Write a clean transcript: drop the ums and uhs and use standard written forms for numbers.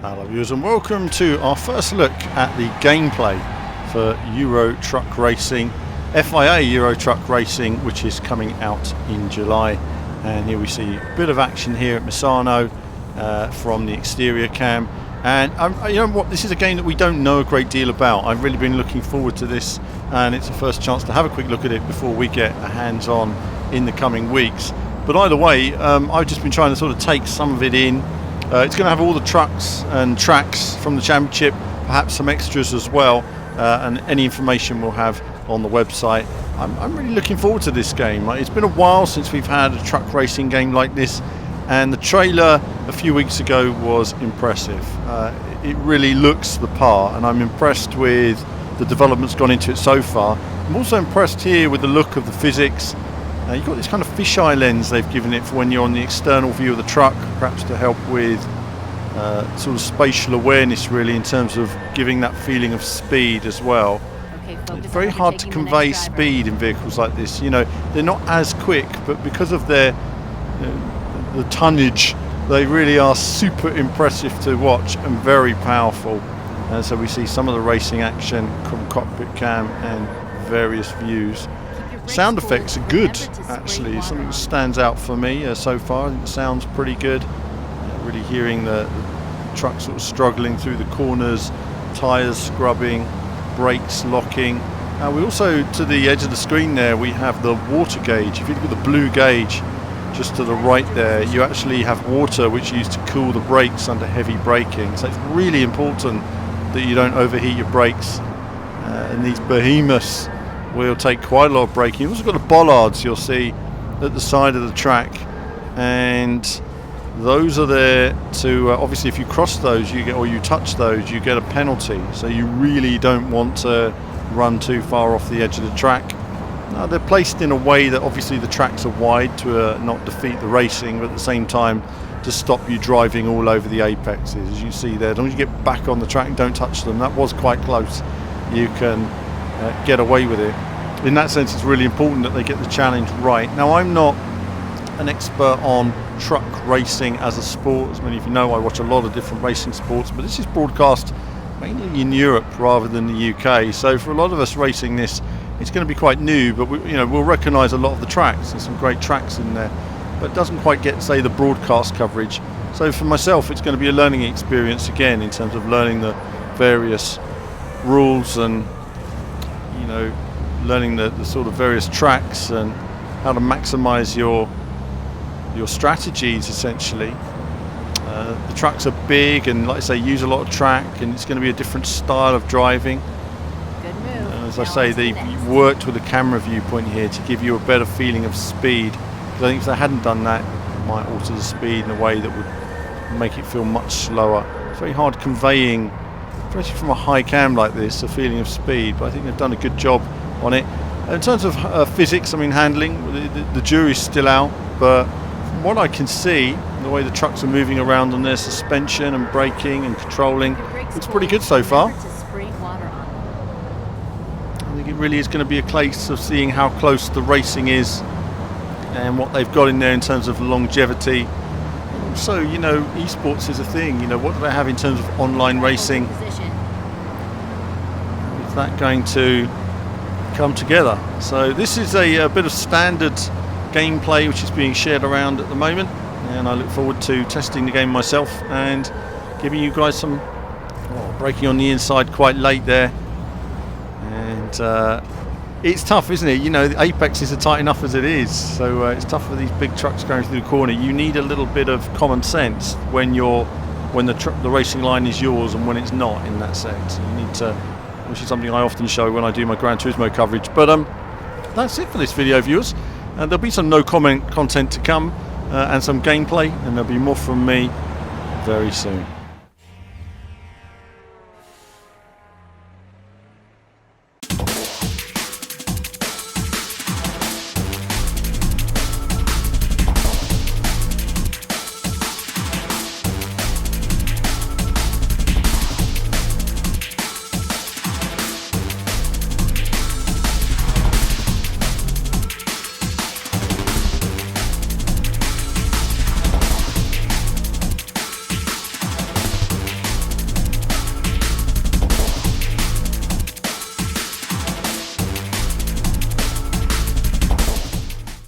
Hello viewers and welcome to our first look at the gameplay for Euro Truck Racing, FIA Euro Truck Racing, which is coming out in July. And here we see a bit of action here at Misano from the exterior cam. And you know what, this is a game that we don't know a great deal about. I've really been looking forward to this, and it's the first chance to have a quick look at it before we get a hands-on in the coming weeks. But either way, I've just been trying to sort of take some of it in. It's going to have all the trucks and tracks from the championship, perhaps some extras as well, and any information we'll have on the website. I'm really looking forward to this game. It's been a while since we've had a truck racing game like this, and the trailer a few weeks ago was impressive. It really looks the part, and I'm impressed with the development's gone into it so far. I'm also impressed here with the look of the physics. You've got this kind of fisheye lens they've given it for when you're on the external view of the truck, perhaps to help with sort of spatial awareness, really, in terms of giving that feeling of speed as well. It's very hard to convey speed in vehicles like this. You know, they're not as quick, but because of their the tonnage, they really are super impressive to watch and very powerful. And so we see some of the racing action from cockpit cam and various views. Sound effects are good, actually. Something that stands out for me so far. I think it sounds pretty good. Really hearing the truck sort of struggling through the corners, tyres scrubbing, brakes locking. We also, to the edge of the screen there, we have the water gauge. If you look at the blue gauge just to the right there, you actually have water which you use to cool the brakes under heavy braking. So it's really important that you don't overheat your brakes. And these behemoths will take quite a lot of braking. You've also got the bollards you'll see at the side of the track, and those are there to obviously if you cross those you get, or you touch those, you get a penalty. So you really don't want to run too far off the edge of the track. Now, they're placed in a way that obviously the tracks are wide to not defeat the racing, but at the same time to stop you driving all over the apexes. As you see there, as long as you get back on the track and don't touch them, that was quite close, you can get away with it. In that sense, it's really important that they get the challenge right. Now, I'm not an expert on truck racing as a sport. As many of you know, I watch a lot of different racing sports, but this is broadcast mainly in Europe rather than the UK. So for a lot of us racing this, it's going to be quite new, but we'll recognise a lot of the tracks. There's some great tracks in there, but it doesn't quite get, say, the broadcast coverage. So for myself, it's going to be a learning experience again in terms of learning the various rules and learning the sort of various tracks and how to maximise your strategies, essentially. The trucks are big and, like I say, use a lot of track, and it's going to be a different style of driving. Good move. As I say, they've worked with the camera viewpoint here to give you a better feeling of speed. Because I think if they hadn't done that, it might alter the speed in a way that would make it feel much slower. It's very hard conveying, especially from a high cam like this, a feeling of speed, but I think they've done a good job on it. In terms of physics, I mean handling, the jury's still out, but from what I can see, the way the trucks are moving around on their suspension and braking and controlling, it's pretty good so far. I think it really is going to be a case of seeing how close the racing is and what they've got in there in terms of longevity. Also, esports is a thing. What do they have in terms of online racing? Is that going to come together? So this is a bit of standard gameplay which is being shared around at the moment, and I look forward to testing the game myself and giving you guys some braking on the inside quite late there. And it's tough, isn't it? The apexes are tight enough as it is, so it's tough for these big trucks going through the corner. You need a little bit of common sense when the racing line is yours and when it's not, in that sense. You need to, which is something I often show when I do my Gran Turismo coverage. But that's it for this video, viewers. There'll be some no comment content to come and some gameplay, and there'll be more from me very soon.